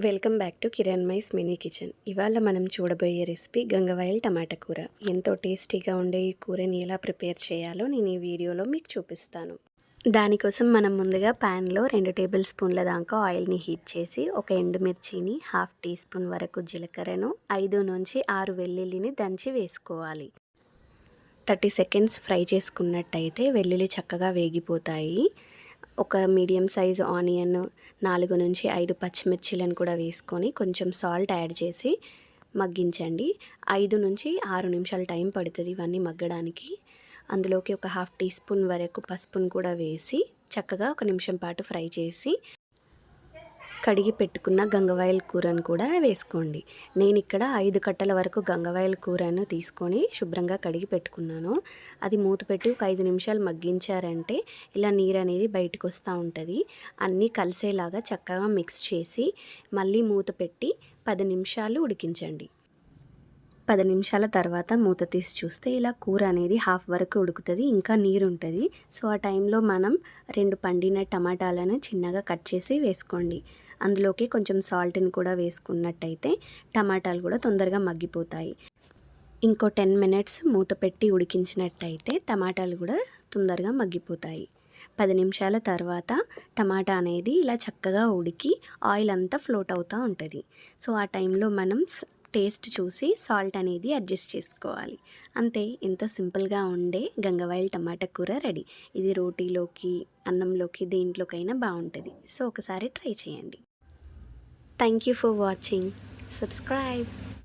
Welcome back to Kiran Mai's mini kitchen. ఇవాళ మనం చూడబోయే రెసిపీ గంగవాయల్ టమాటా కూర. ఎంతో టేస్టీగా ఉండే ఈ కూరని ఎలా ప్రిపేర్ చేయాలో నేను ఈ వీడియోలో మీకు చూపిస్తాను. దానికోసం మనం ముందుగా ప్యాన్లో 2 టేబుల్ స్పూన్ల దాకా ఆయిల్ని హీట్ చేసి ఒక ఎండుమిర్చిని, హాఫ్ టీ స్పూన్ వరకు జీలకర్రను, 5 నుంచి 6 వెల్లుల్లిని దంచి వేసుకోవాలి. 30 సెకండ్స్ ఫ్రై చేసుకున్నట్టయితే వెల్లుల్లి చక్కగా వేగిపోతాయి. ఒక మీడియం సైజు ఆనియన్, 4 నుంచి 5 పచ్చిమిర్చిలను కూడా వేసుకొని కొంచెం సాల్ట్ యాడ్ చేసి మగ్గించండి. 5 నుంచి 6 నిమిషాలు టైం పడుతుంది ఇవన్నీ మగ్గడానికి. అందులోకి ఒక హాఫ్ టీ స్పూన్ వరకు పసుపును కూడా వేసి చక్కగా 1 నిమిషం పాటు ఫ్రై చేసి కడిగి పెట్టుకున్న గంగవాయల్ కూరను కూడా వేసుకోండి. నేను ఇక్కడ 5 కట్టల వరకు గంగవాయల్ కూరను తీసుకొని శుభ్రంగా కడిగి పెట్టుకున్నాను. అది మూత పెట్టి ఒక 5 నిమిషాలు మగ్గించారంటే ఇలా నీరు అనేది బయటకు వస్తూ ఉంటుంది. అన్నీ కలిసేలాగా చక్కగా మిక్స్ చేసి మళ్ళీ మూత పెట్టి 10 నిమిషాలు ఉడికించండి. 10 నిమిషాల తర్వాత మూత తీసి చూస్తే ఇలా కూర అనేది హాఫ్ వరకు ఉడుకుతుంది, ఇంకా నీరు ఉంటుంది. సో ఆ టైంలో మనం 2 పండిన టమాటాలను చిన్నగా కట్ చేసి వేసుకోండి. అందులోకి కొంచెం సాల్ట్ని కూడా వేసుకున్నట్టయితే టమాటాలు కూడా తొందరగా మగ్గిపోతాయి. ఇంకో 10 మినిట్స్ మూత పెట్టి ఉడికించినట్టయితే టమాటాలు కూడా తొందరగా మగ్గిపోతాయి. 10 నిమిషాల తర్వాత టమాటా అనేది ఇలా చక్కగా ఉడికి ఆయిల్ అంతా ఫ్లోట్ అవుతూ ఉంటుంది. సో ఆ టైంలో మనం టేస్ట్ చూసి సాల్ట్ అనేది అడ్జస్ట్ చేసుకోవాలి. అంతే, ఎంతో సింపుల్గా ఉండే గంగవాయల్ టమాటా కూర రెడీ. ఇది రోటీలోకి, అన్నంలోకి, దేంట్లోకైనా బాగుంటుంది. సో ఒకసారి ట్రై చేయండి. Thank you for watching. Subscribe.